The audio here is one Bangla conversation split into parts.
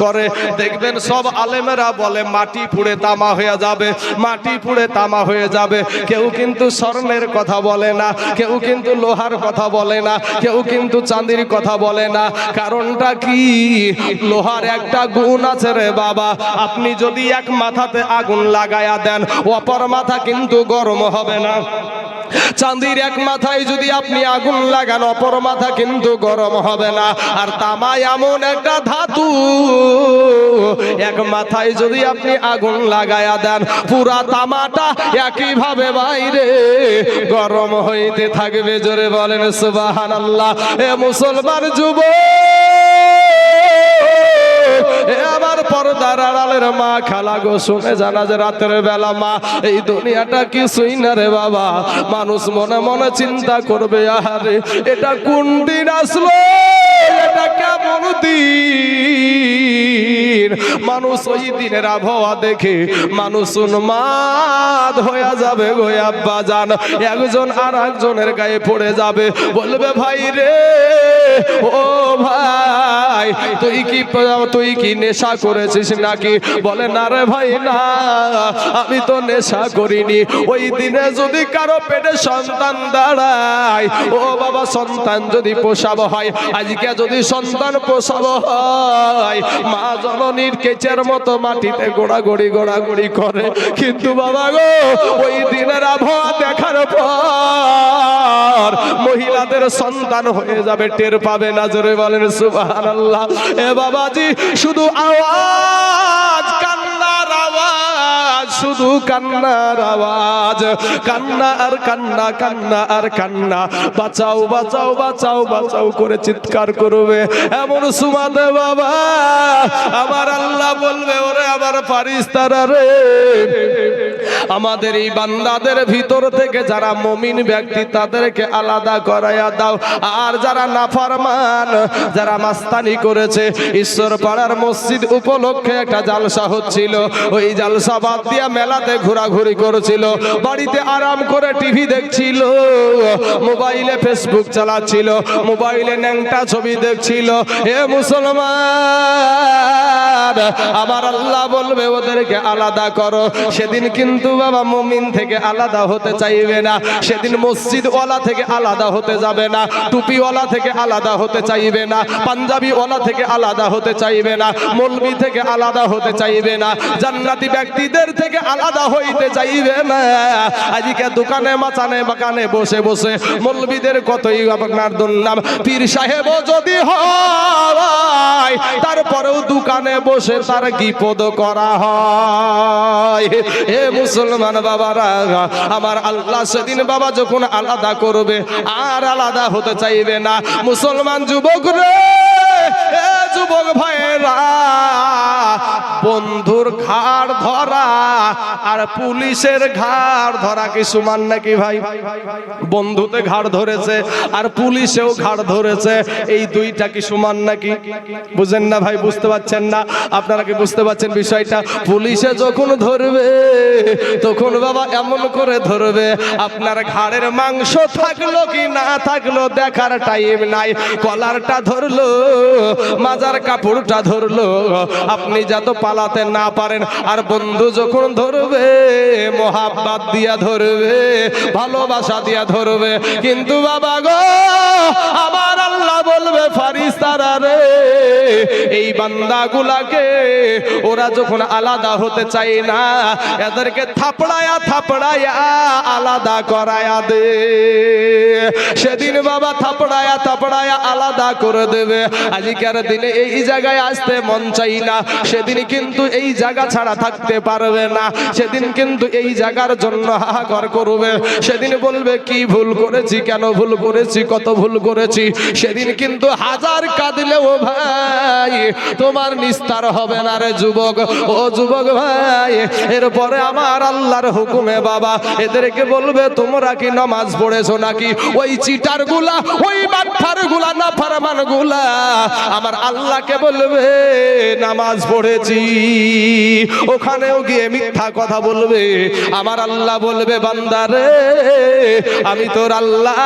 করে দেখবেন সব আলেমেরা বলে মাটি পুড়ে তামা হয়ে যাবে, মাটি পুড়ে তামা হয়ে যাবে। কেউ কিন্তু স্বর্ণের কথা বলে না, কেউ কিন্তু লোহার কথা বলে না, কেউ কিন্তু চাঁদির কথা বলে না। কারণটা কি? লোহার একটা গুণ আছে রে বাবা, আপনি যদি এক মাথাতে আগুন লাগায়া দেন অপর মাথা কিন্তু গরম হবে না। চাঁদির এক মাথায় যদি আপনি আগুন লাগান অপর মাথা কিন্তু গরম হবে না। আর তামা এমন একটা ধাতু, এক মাথায় যদি আপনি আগুন লাগায়া দেন পুরা তামাটা একইভাবে বাইরে গরম হইতে থাকবে। জোরে বলেন সুবহানাল্লাহ। এ মুসলমান যুবক, আমার পর্দার আড়ালের মা খালা গো, শুনে জানা যে রাতের বেলা মা, এই দুনিয়াটা কিছুই না রে বাবা। মানুষ মনে মনে চিন্তা করবে, আরে এটা কোন দিন আসলো, এটা কেমন দিন। মানুষ ওই দিনের আবহাওয়া দেখে মানুষ উন্মাদ হয়ে যাবে গো আব্বা জান। একজন আর একজনের গায়ে পড়ে যাবে, বলবে ভাই রে, ও ভাই তুই কি নেশা করেছিস নাকি? বলে না রে ভাই না, আমি তো নেশা করিনি। ওই দিনে যদি কারো পেটে সন্তান দাঁড়ায়, ও বাবা সন্তান যদি পোষাবো হয়, আজকে যদি সন্তান পোষাবো হয়, মা জননীর কেচের মতো মাটিতে গোড়াগড়ি গোড়াগড়ি করে। কিন্তু বাবা গো, ওই দিনের আবহাওয়া দেখার পর মহিলাদের সন্তান হয়ে যাবে, টের পাবে না। জোরে বলেন সুবহানাল্লাহ। এ বাবাজি, শুধু আওয়াজ, কান্নার আওয়াজ, শুধু কান্নার আওয়াজ, কান্না আর কান্না, কান্না আর কান্না। বাঁচাও বাঁচাও বাঁচাও বাঁচাও করে চিৎকার করবে এমন সুমাদে বাবা আমার আল্লাহ বলবে, ওরে আমার ফারিস্তারা রে, আমাদের এই বান্দাদের ভিতর থেকে যারা মুমিন ব্যক্তি তাদেরকে আলাদা করায়া দাও। আর যারা নাফরমান, যারা মাস্তানি করেছে, ঈশ্বর পাড়ার মসজিদ উপলক্ষে একটা জালসা হচ্ছিল, ওই জালসা বাদ দিয়া মেলাতে ঘোরাঘুরি করেছিল, বাড়িতে আরাম করে টিভি দেখছিল, মোবাইলে ফেসবুক চালাচ্ছিল, মোবাইলে ন্যাংটা ছবি দেখছিল। হে মুসলমান, আমার আল্লাহ বলবে ওদেরকে আলাদা করো। সেদিন কিন্তু বাবা মুমিন থেকে আলাদা হতে চাইবে না, সেদিন মসজিদওয়ালা থেকে আলাদা হতে যাবে না, টুপিওয়ালা থেকে আলাদা হতে চাইবে না, পাঞ্জাবিওয়ালা থেকে আলাদা হতে চাইবে না, মৌলবি থেকে আলাদা হতে চাইবে না, জান্নাতি ব্যক্তিদের থেকে আলাদা হইতে চাইবে না। আজকে দোকানে মাচানে বাগানে বসে বসে মৌলবিদের কতই আপনার দুর্নাম, পীর সাহেব যদি হয় তারপরেও দোকানে বসে তার বিপদ করা হয়। হে মুসলমান বাবারা, আমার আল্লাহ সেদিন বাবা যখন আলাদা করবে আর আলাদা হতে চাইবে না। মুসলমান যুবক রে, যুবক ভাইরা, বন্ধুর ঘাড় ধরা আর পুলিশের ঘাড় ধরা কি সমান নাকি ভাই? বন্ধুতে ঘাড় ধরেছে আর পুলিশেও ঘাড় ধরেছে, এই দুইটা কি সমান নাকি? বুঝেন না ভাই? বুঝতে পারছেন না? আপনারা কি বুঝতে পারছেন বিষয়টা? পুলিশে যখন ধরবে তখন বাবা এমন করে ধরবে, আপনার ঘাড়ের মাংস থাকলো কি না থাকলো দেখার টাইম নাই। কলারটা ধরলো, মাজার কাপড়টা ধরলো, আপনি যত পালাতে না পারেন। আর বন্ধু যখন ধরবে মোহাব্বত দিয়া ধরবে, ভালোবাসা দিয়া ধরবে। কিন্তু বাবা গো, আমার আল্লাহ বলবে ফারিস্তারা রে, এই বান্দাগুলাকে ওরা যখন আলাদা হতে চায় না, এদেরকে থাপড়ায়া থাপড়ায়া আলাদা করায়া দে। সেদিন বাবা থাপড়ায়া থাপড়ায়া আলাদা করে দেবে। আজকের দিনে এই জায়গায় আসতে মন চাই না, সেদিন কিন্তু এই জায়গা ছাড়া থাকতে পারবে না। সেদিন কিন্তু এই জায়গার জন্য হাহাকার করবে। সেদিন বলবে কি ভুল করেছি, কেন ভুল করেছি, কত ভুল করেছি। সেদিন কিন্তু হাজার কাঁদলেও ভাই তোমার নিস্তার হবে না রে যুবক। ও যুবক ভাই, এরপরে আমার আল্লাহর হুকুমে বাবা এদেরকে বলবে, তোমরা কি নামাজ পড়েছো নাকি? ওই চিটার গুলা, ওই বাটফার গুলা, নাফরমান গুলা আমার আল্লাহকে বলবে নামাজ পড়েছি। ওখানে গোপনেও গিয়ে মিথ্যা কথা বলবে। আমার আল্লাহ বলবে বান্দারে আমি তোর আল্লাহ,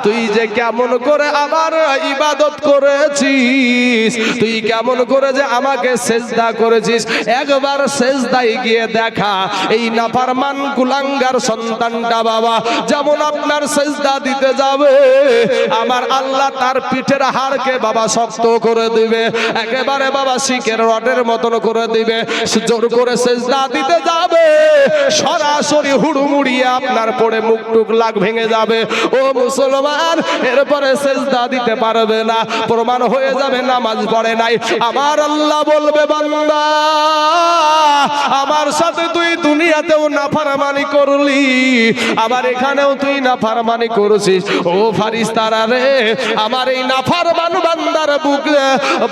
তুই যে কেমন করে আমার ইবাদত করেছিস, তুই কেমন করে যে আমাকে সেজদা করেছিস, একবার সেজদায় গিয়ে দেখা। এই নাফরমান কুলাঙ্গার সন্তানটা বাবা যেমন আপনার সেজদা দিতে যাবে, আমার আল্লাহ তার পিঠের হাড়কে বাবা শক্ত করে দিবে, একেবারে বাবা শিকের রডের মতন করে দিবে। জোর করে সেজদা দিতে যাবে, সরাসরি হুড়ুমুড়িয়ে আপনার পড়ে মুখ টুক লাগ ভেঙে যাবে। ও মুসলমান, এরপরে সেজদা দিতে পারবে না, প্রমাণ হয়ে যাবে নামাজ পড়ে নাই। আমার আল্লাহ বলবে বান্দা আমার সাথে তুই দুনিয়াতেও নাফরমানি করলি, আবার এখানেও তুই নাফরমানি করছিস। ও ফারিস্তারা রে, আমার এই নাফরমান বান্দার বুক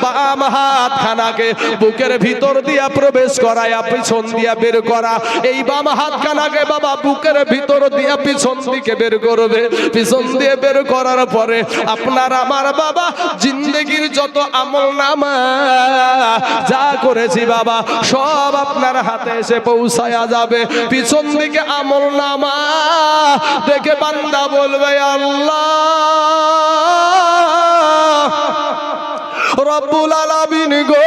বাম হাত খানাকে বুকের ভিতর দিয়া প্রবেশ করায়া পিছন দিয়া বের করা, এই বাম হাত খানাকে বাবা বুকের ভিতর দিয়া পিছন দিকে বের করবে। পিছন দিয়ে বের করার পরে আপনার আমার বাবা জিন্দেগির যত আমল নামা যা করেছি বাবা সব আপনার হাতে এসে পৌঁছায়া যাবে। পিছন দিকে আমল নামা দেখে বান্দা বলবে আল্লাহ রব্বুল আলামিন গো,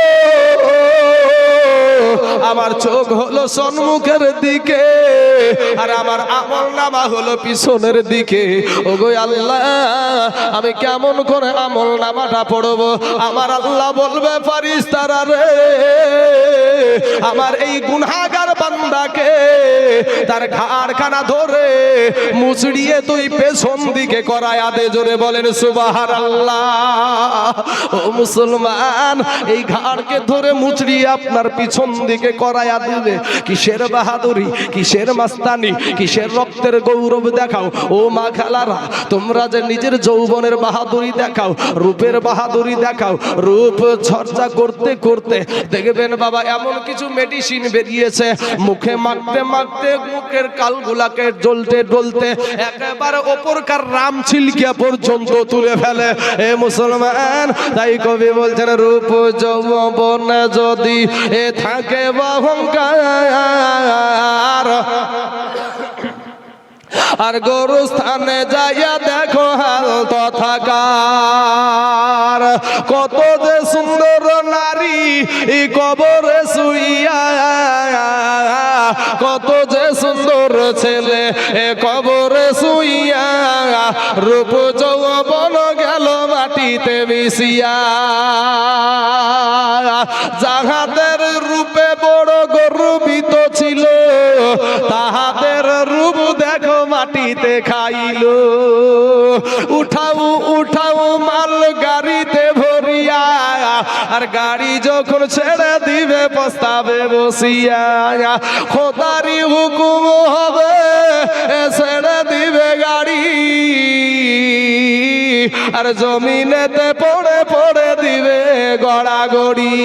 আমার চোখ হলো সম্মুখের দিকে আর আমার আমল নামা হলো পিছনের দিকে। ওগো আল্লাহ আমি কেমন করে আমল নামাটা পড়বো? আমার আল্লাহ বলবে ফারিস্তারা রে, আমার এই গুনাহগার বান্দাকে তার ঘাড়খানা ধরে মুচড়িয়ে তুই পেছন দিকে করায়া দে। জোরে বলেন সুবহানাল্লাহ। ও মুসলমান, এই ঘাড়কে ধরে মুচড়িয়ে আপনার পিছন দিকে করায়া দিবে। কিসের বাহাদুরি, কিসের মাস্তানি, কিসের রক্তের গৌরব দেখাও ও মা খালারা। তোমরা যে নিজের যৌবনের বাহাদুরি দেখাও, রূপের বাহাদুরি দেখাও, রূপ চর্চা করতে করতে দেখবেন বাবা এমন কিছু মেডিসিন বেরিয়েছে, মুখে মাখতে মাখতে মুখের কালগুলাকে জ্বলতে জ্বলতে একেবারে ওপরকার রাম ছিলকিয়া পর্যন্ত তুলে ফেলে। এ মুসলমান, তাই কবি বলছেন রূপ যৌবন যদি এ থাকে অহংকার, আর গরু স্থানে যাইয়া দেখো হাল তথাকার। কত যে সুন্দর নারী কবরে শুইয়া, কত যে সুন্দর ছেলে কবরে শুইয়া, রূপ যৌবন গেল মাটিতে মিশিয়া। যাহাদের রূপে বড় গর্বিত ছিল, তাহাদের রূপ দেখো মাটিতে খাইল। উঠাও উঠাও মাল গাড়িতে ভরিয়া, আর গাড়ি যখন ছেড়ে দিবে পস্তাবে বসিয়া। খোদারি হুকুম হবে ছেড়ে দিবে গাড়ি, আর জমিনেতে পড়ে পড়ে দিবে গড়াগড়ি।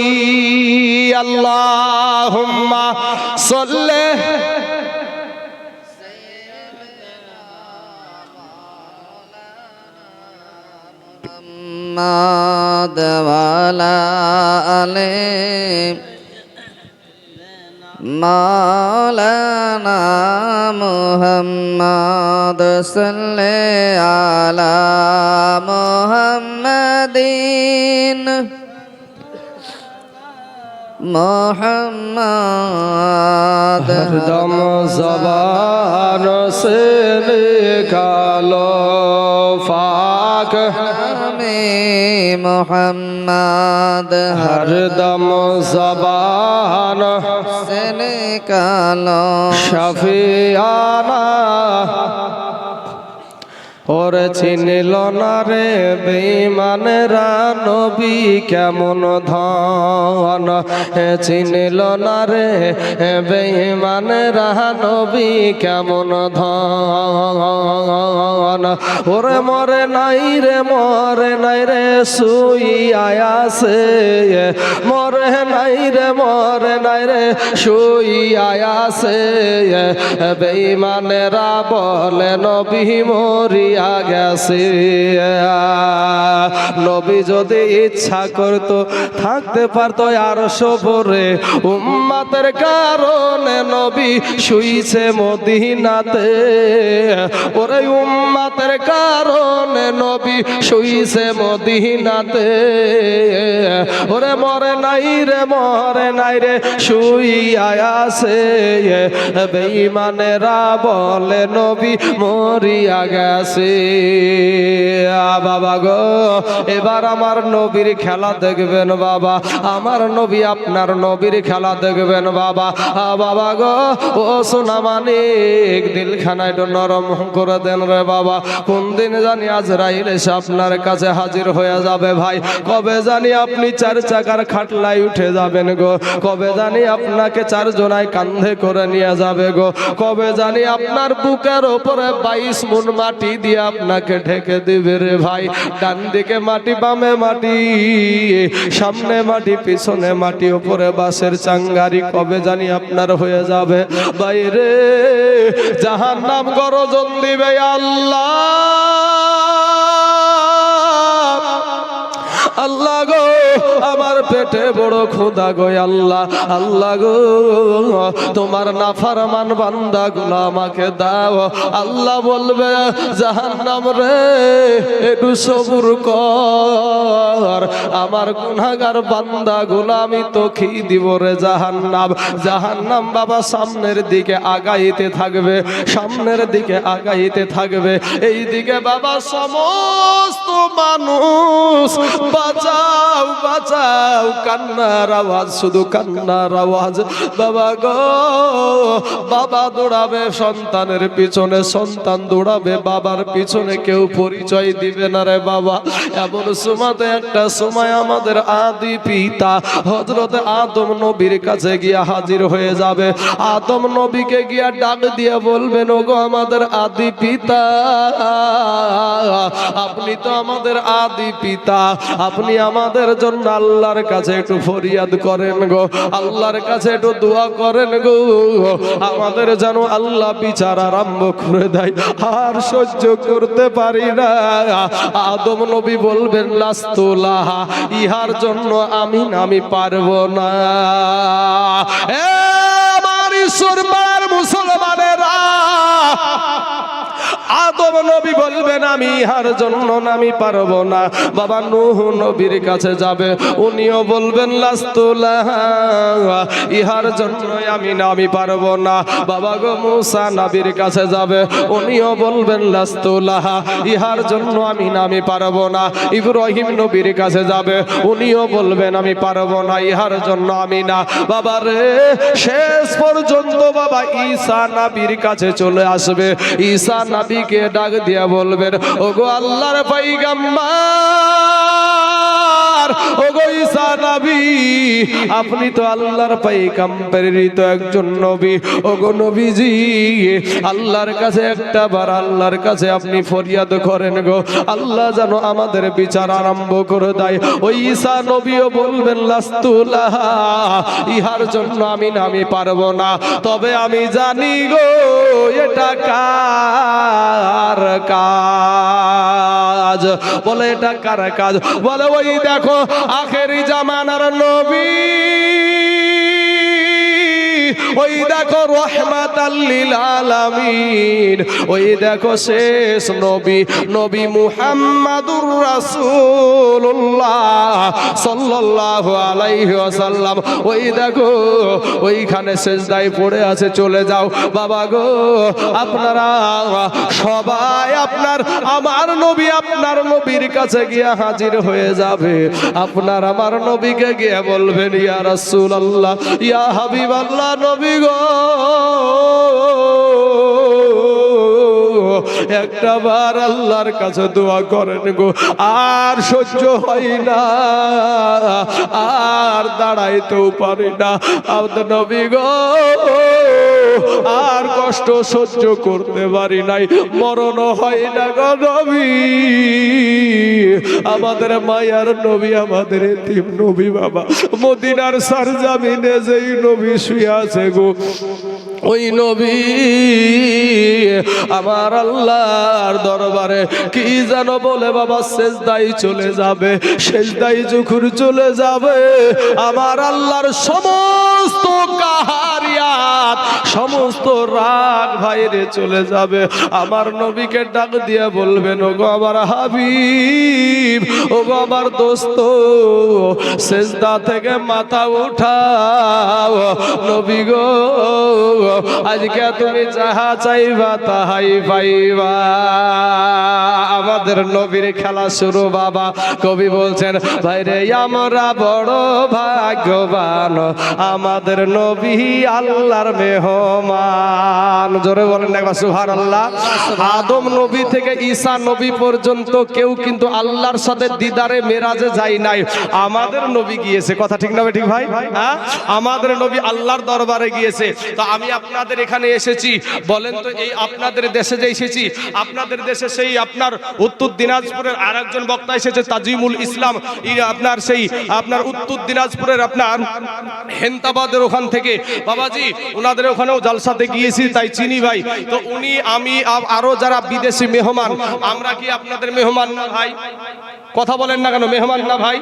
আল্লাহুম্মা সাল্লি মুহাম্মাদ ওয়া আলা আলি মাওলানা মুহাম্মাদ সাল্লি আলা মুহাম্মাদিন মুহাম্মাদ। হরদম জবান সে নিকালো ফাক আমি মুহাম্মাদ, হরদম জবান সে নিকালো শফিয়ানা। ওরে চিনিল না রে বেঈমানেরা নবী কেমন ধন, চিনিল না রে বেঈমানেরা নবী কেমন ধন। ওরে মরে নাই রে, মরে নাই রে শুইয়া আছে, মরে নাই রে, মরে নাই রে শুইয়া আছে। বেঈমানেরা বলে নবী মরি মরিয়া গেছে। নবী যদি ইচ্ছা করত থাকতে পারতো আরশ উপরে, উম্মতের কারণে নবী শুইছে মদিনাতে। ওরে উম্মতের কারণে নবী শুইছে মদিনাতে। ওরে মরে নাই রে শুইয়া আছে। বেঈমানেরা বলে নবী মরিয়া গেছে। বাবা গো, এবার আমার নবীর খেলা দেখবেন বাবা, আমার নবী আপনার নবীর খেলা দেখবেন বাবা। বাবা গো, ও সোনা মানিক, দিলখানা একটু নরম করে দেন রে বাবা। কোন দিন জানি আজরাইল এসে আপনার কাছে হাজির হয়ে যাবে ভাই। কবে জানি আপনি 4 চাকার খাটলায় উঠে যাবেন গো। কবে জানি আপনাকে 4 জনায় কান্ধে করে নিয়ে যাবে গো। কবে জানি আপনার বুকের উপরে 22 মণ মাটি দিয়ে আপনাকে ঢেকে দিবে রে ভাই। ডান দিকে মাটি, বামে মাটি, সামনে মাটি, পিছনে মাটি, উপরে বাঁশের চাঙ্গারি। কবে জানি আপনার হয়ে যাবে বাইরে। জাহান্নাম গর্জন দিবে আল্লাহ, আল্লাহ গো আমার পেটে বড় ক্ষুধা গো আল্লাহ। আল্লাহ গো তোমার নাফরমান বান্দাগুলো আমাকে দাও। আল্লাহ বলবে জাহান্নাম রে একটু সবুর কর, আমার গুনাহগার বান্দাগুলো আমি তো খেয়ে দিব রে জাহান্নাম। জাহান্নাম বাবা সামনের দিকে আগাইতে থাকবে, সামনের দিকে আগাইতে থাকবে। এই দিকে বাবা সমস্ত মানুষ বাঁচাও বাঁচাও, কান্নার আওয়াজ, শুধু কান্নার আওয়াজ। বাবা গো, বাবা দৌড়াবে সন্তানের পিছনে, সন্তান দৌড়াবে বাবার পিছনে, কেউ পরিচয় দিবে না রে বাবা। এমন সময়তে একটা সময় আমাদের আদি পিতা হযরত আদম নবীর কাছে গিয়া হাজির হয়ে যাবে। আদম নবীকে গিয়া ডাক দিয়ে বলবেন, ওগো আমাদের আদি পিতা, আপনি তো আমাদের আদি পিতা, আপনি আমাদের জন্য আল্লাহর কাছে একটু ফরিয়াদ করেন গো, আল্লাহর কাছে একটু দোয়া করেন গো, আমাদের যেন আল্লাহ বিচার আরম্ভ করে দেয়, আর সহ্য করতে পারি না। আদম নবী বলবেন, লাস্তুলাহা, ইহার জন্য আমি পারবো না। এ আমার ঈশ্বর পার মুসলমানেরা, আদম নবী বলবেন আমি ইহার জন্য আমি পারবো না। বাবা নূহ নবীর কাছে যাবে, উনিও বলবেন লাস্তুলাহা, ইহার জন্য আমি পারবো না। বাবা গো মুসা নবীর কাছে যাবে, উনিও বলবেন লাস্তুলাহা, ইহার জন্য আমি পারবো না। ইব্রাহিম নবীর কাছে যাবে, উনিও বলবেন আমি পারবো না, ইহার জন্য আমি না। বাবা রে, শেষ পর্যন্ত বাবা ঈসা নবীর কাছে চলে আসবে। ঈসা নবীকে ডাক দিয়া বলবেন, ওগো আল্লাহর পয়গম্বর, ওগো ঈসা নবী, আপনি তো আল্লাহর পয়গম্বরেরই তো একজন নবী। ওগো নবীজি, আল্লাহর কাছে একটা বার আল্লাহর কাছে আপনি ফরিয়াদ করেন গো, আল্লাহ যেন আমাদের বিচার আরম্ভ করে দেয়। ওই ঈসা নবীও বলবেন লাস্তুলাহা, ইহার জন্য আমি পারবো না, তবে আমি জানি গো এটা কার কাজ। বলে এটা কার কাজ? বলে ওই দেখো আখেরি জামানার নবী, ওই দেখো রহমাতাল লিল আলামিন, ওই দেখো শেষ নবী, নবী মুহাম্মাদুর রাসূলুল্লাহ সাল্লাল্লাহু আলাইহি ওয়াসাল্লাম, ওই দেখো ওইখানে সিজদায় পড়ে আছে। চলে যাও বাবা গো, আপনারা সবাই আমার নবী আপনার নবীর কাছে গিয়ে হাজির হয়ে যাবে। আপনার আমার নবীকে গিয়ে বলবেন, ইয়া রাসূলুল্লাহ, ইয়া হাবিবাল্লাহ, নবী গো, একটা বার আল্লাহর কাছে দোয়া করেন গো, আর সহ্য হয় না, আর দাঁড়াইতেও পারি না। আপনার নবী গো, আর কষ্ট সহ্য করতে পারি নাই, মরণ হয় না গো নবী। আমাদের মায়ার নবী, আমাদের এতিম নবী বাবা, মদিনার সরজমিনে যেই নবী শুয়ে আছে গো, ওই নবী আমার আল্লাহর দরবারে কি যেন বলে বাবা, সেজদাই চলে যাবে। সেজদাই যখন চলে যাবে, আমার আল্লাহর সমস্ত কাহারিয়াত, সমস্ত রাগ বাইরে চলে যাবে। আমার নবীকে ডাক দিয়ে বলবেন, ও গো আমার হাবিব, ও গো আমার দোস্ত, সেজদা থেকে মাথা উঠাও। নবী গো, আজকে তুমি যাহা চাইবা তাহাই পাইবা। আমাদের নবীর খেলা শুরু বাবা। কবি বলছেন, ভাইরে আমরা বড় ভাগ্যবান, আমাদের নবী আল্লাহর মেহমান। জোরে বলেন একবার সুবহানাল্লাহ। আদম নবী থেকে ঈসা নবী পর্যন্ত কেউ কিন্তু আল্লাহর সাথে দিদারে মেরাজে যায় নাই, আমাদের নবী গিয়েছে। কথা ঠিক না ঠিক ভাই? হ্যাঁ, আমাদের নবী আল্লাহর দরবারে গিয়েছে। তো আমি আপনাদের এখানে এসেছি, বলেন তো এই আপনাদের দেশে যে এসেছি, আপনাদের দেশে সেই আপনার উত্তর দিনাজপুরের আরেকজন বক্তা এসেছে তাজিমুল ইসলাম, আপনার সেই আপনার উত্তর দিনাজপুরের আপনার হেন্তাবাদের ওখান থেকে বাবাজি, ওনাদের ওখানেও জালসাতে গিয়েছি, তাই চিনি ভাই। তো উনি, আমি, আরো যারা বিদেশি মেহমান, আমরা কি আপনাদের মেহমান না ভাই? কথা বলেন না কেন, মেহমান না ভাই?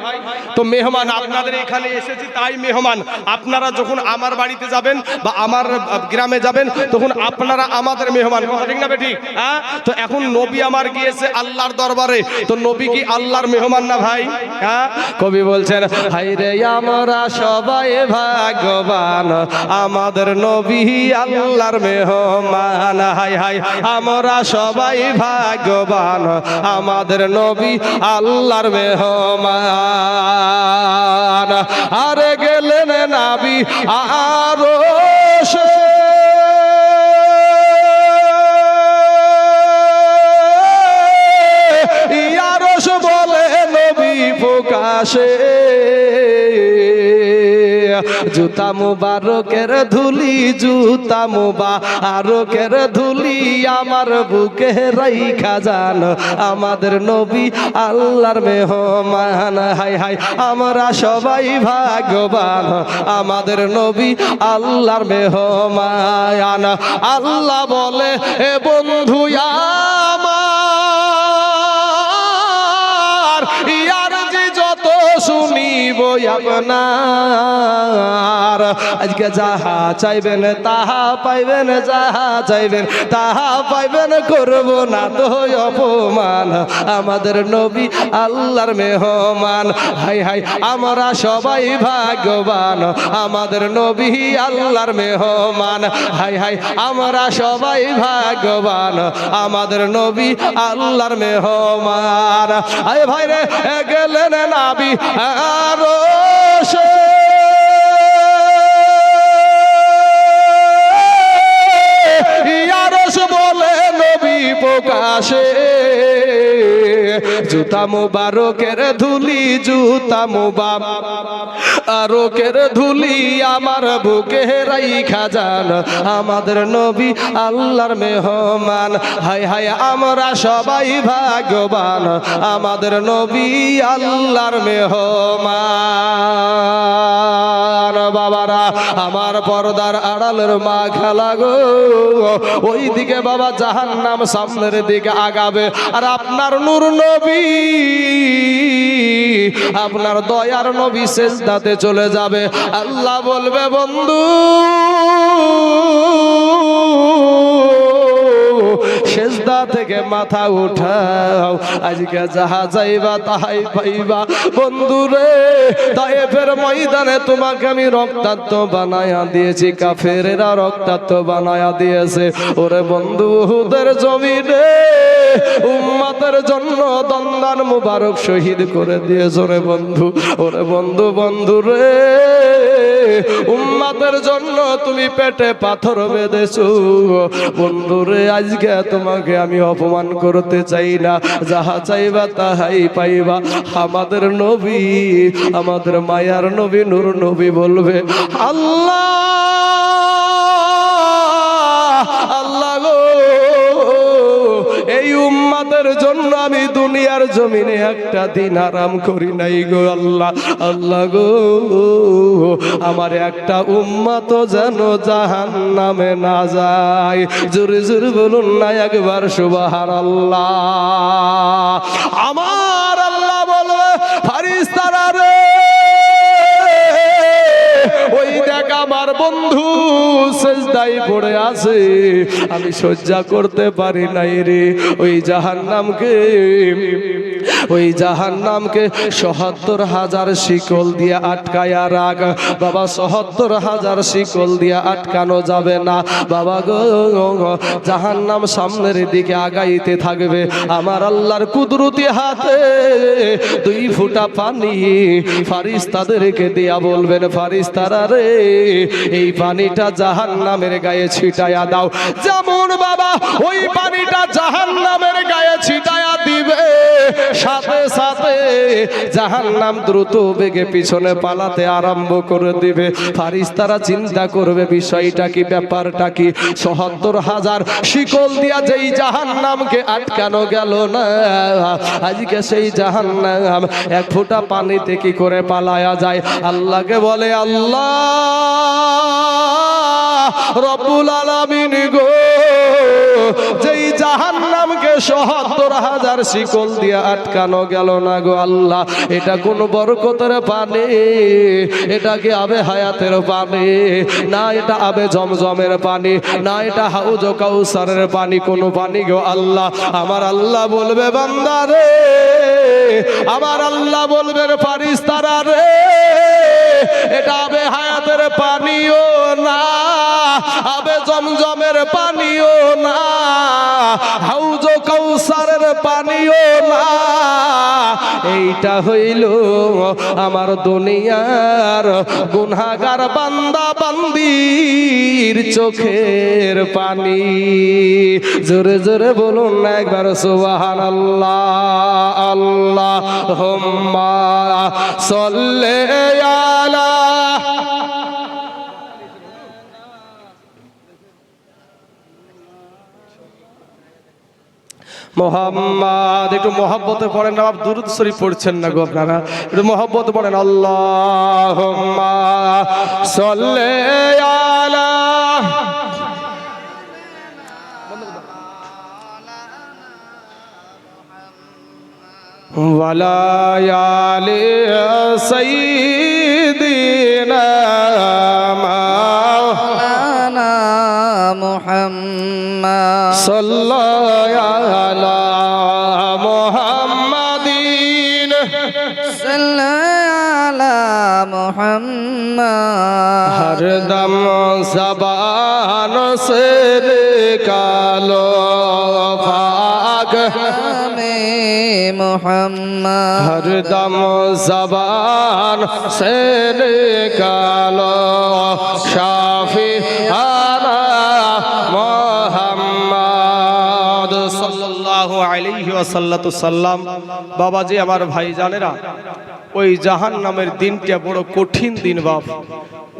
তো মেহমান আপনাদের এখানে এসেছি, তাই মেহমান। আপনারা যখন আমার বাড়িতে যাবেন বা আমার গ্রামে যাবেন, তখন আপনারা আমাদের মেহমান। কথা ঠিক না ঠিক? হ্যাঁ। তো এখন নবী আমার গিয়েছে আল্লাহর দরবারে, তো নবী কি আল্লাহর মেহমান না ভাই? হ্যাঁ। কবি বলছেন, হায়রে আমরা সবাই ভাগ্যবান, আমাদের নবী আল্লাহর মেহমান। হায় হায় আমরা সবাই ভাগ্যবান, আমাদের নবী আল্লাহর মেহমান। আরে গেলেন নবী আরশে, আরশ বলে নবী প্রকাশে, জুতা মুবারকের ধুলি, জুতা মুবারকের ধুলি আমার বুকে রাইখা যান, আমাদের নবী আল্লাহর মেহমান। হায় হায় আমরা সবাই ভাগ্যবান, আমাদের নবী আল্লাহর মেহমান। আল্লাহ বলে, এ বন্ধু আমার, ইয়ার যে যত শুনিব আপনার, আজকে যাহা চাইবেন তাহা পাইবেন, যাহা চাইবেন তাহা পাইবেন, করব না তো অপমান, আমাদের নবী আল্লাহর মেহমান। হাই হাই আমরা সবাই ভাগ্যবান, আমাদের নবী আল্লাহর মেহমান। হাই হাই আমরা সবাই ভাগ্যবান, আমাদের নবী আল্লাহর মেহমান। আয় ভাই রে, গেলেন নবী আরশে, আরশ বলে নবী প্রকাশে, জুতা মুবারকের ধুলি, জুতা মুবারকের ধুলি আমার বুকে রাইখা যান, আমাদের নবী আল্লাহর মেহমান। হায় হায় আমরা সবাই ভাগ্যবান, আমাদের নবী আল্লাহর মেহমান। বাবারা আমার পর্দার আড়ালের মা খেলা গো, ওই দিকে বাবা জাহান্নাম সামনের দিকে আগাবে, আর আপনার নূর নবী, আপনার দয়ার নবী সেজদাতে চলে যাবে। আল্লাহ বলবে, বন্ধু সেজদা থেকে মাথা উঠাও, আজকে যাহা চাইবা তাহাই পাইবা। বন্ধুরে, তায়েফের ময়দানে তোমাকে আমি রক্তাক্ত বানায়া দিয়েছি, কাফেরেরা রক্তাক্ত বানায়া দিয়েছে। ওরে বন্ধু, উহুদের জমিনে উম্মতের জন্য দন্দান মুবারক শহীদ করে দিয়েছো রে বন্ধু। ওরে বন্ধু, বন্ধু রে, উম্মতের জন্য তুমি পেটে পাথর বেঁধেছো। বন্ধু রে, আজকে তোমাকে আমি অপমান করতে চাই না, যাহা চাইবা তাহাই পাইবা। আমাদের নবী, আমাদের মায়ার নবী নূর নবী বলবে, আল্লাহ আরামের জন্য আমি দুনিয়ার জমিনে একটা দিন আরাম করি নাই গো আল্লাহ। আল্লাহ গো, আমার একটা উম্মত যেন জাহান্নামে না যায়। জোরে জোরে বলুন না একবার সুবহানাল্লাহ। আমার আল্লাহ বলবে, ফারিস্তারা রে, ওই দেখ আমার বন্ধু সেজদায় পড়ে আছে, আমি সহ্য করতে পারি নাই রে। ওই জাহান্নামকে ৭৭,০০০ শিকল দিয়ে আটকায়া রাখ বাবা। ৭৭,০০০ শিকল দিয়ে আটকানো যাবে না বাবা গো। জাহান্নাম সামনের দিকে আগাইতে থাকবে, আমার আল্লাহর কুদরতি হাতে 2 ফোঁটা পানি ফারিস্তাদেরকে দিয়া বলবেন, ফারিস্তারা রে, এই পানিটা জাহান্নামের গায়ে ছিটায়া দাও। যেমন বাবা ওই পানিটা জাহান্নামের গায়ে ছিটায়া দিবে, সাথে সাথে জাহান্নাম দ্রুত বেগে পিছনে পালাতে আরম্ভ করে দিবে। ফারিস্তারা চিন্তা করবে বিষয়টা কি, ব্যাপারটা কি। ৭৭,০০০ শিকল দিয়া যেই জাহান্নামকে আটকানো গেল না, আজকে সেই জাহান্নাম 1 ফোঁটা পানিতে কি করে পালায়া যায়। আল্লাহকে বলে, আল্লাহ রব্বুল আলামিন গো, যেই জাহান্নামকে ৭৭,০০০ শিকল দিয়ে আটকানো গেল না গো আল্লাহ, এটা কোন বরকতের পানি? এটা কি আবে হায়াতের পানি? না এটা আবে জমজমের পানি? না এটা হাউজ কাউসারের পানি? কোন পানি গো আল্লাহ? আমার আল্লাহ বলবে, বান্দা রে, আমার আল্লাহ বলবেন, ফারিস্তারা রে, এটা আবে হায়াতের পানিও না, আবে জমজমের পানিও না, হাউজ কাউসারের পানিও না, এইটা হইল আমার দুনিয়ার গুনাহগার বান্দা বান্দির চোখের পানি। জোরে জোরে বলুন না একবার সুবহানাল্লাহ। আল্লাহুম্মা সাল্লি আলা মোহাম্মদ। একটু মহব্বতে পড়েন না, দুরূদ শরীফ পড়ছেন না গো আপনারা, একটু মহব্বতে পড়েন। আল্লাহুম্মা সাল্লি আলা ওয়ালা আলি সাইয়্যিদিনা মাওলানা মুহাম্মদ সাল্লাল্লাহু আলা মুহাম্মাদিন সাল্লাল্লাহু আলা মুহাম্মদ। হরদম ज़बान से निकालो पाक नामे मुहम्मद। हरदम ज़बान से निकालो शाफिआना मुहम्मद सल्लल्लाहु अलैहि वसल्लम। बाबाजी আমার ভাই জানেরা, ওই জাহান্নামের দিনটা বড় কঠিন দিন বাপ।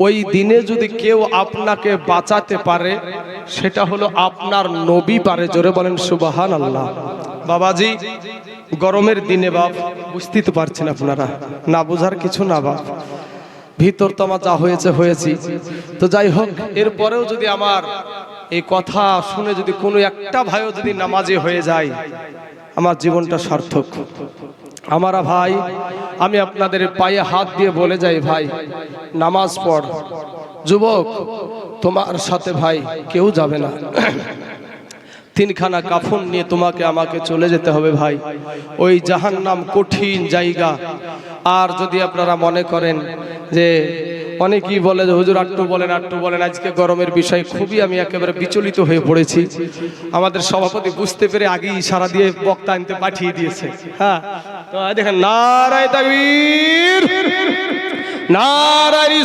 ওই দিনে যদি কেউ আপনাকে বাঁচাতে পারে, সেটা হলো আপনার নবী পারে। জোরে বলেন সুবহানাল্লাহ। বাবাজি গরমের দিনে বাপ, বুঝতে তো পারছেন আপনারা, না বুঝার কিছু না বাপ, ভিতর তো আমার যা হয়েছে হয়েছি। তো যাই হোক, এরপরেও যদি আমার এই কথা শুনে যদি কোনো একটা ভাইও যদি নামাজি হয়ে যায়, আমার জীবনটা সার্থক। আমারা ভাই, আমি আপনাদের পায়ে হাত দিয়ে বলে যাই, ভাই নামাজ পড়। যুবক, তোমার সাথে ভাই কেউ যাবে না। 3খানা কাফন নিয়ে তোমাকে আমাকে চলে যেতে হবে ভাই। ওই জাহান্নাম কঠিন জায়গা। আর যদি আপনারা মনে করেন যে অনেকেই বলে যে হুজুর আটটু বলেন, আজকে গরমের বিষয় খুবই আমি একেবারে বিচলিত হয়ে পড়েছি। আমাদের সভাপতি বুঝতে পেরে আগেই ইশারা দিয়ে বক্তা আনতে পাঠিয়ে দিয়েছে। হ্যাঁ, তো দেখেন, নারায়ে তাকবীর, নারায়ে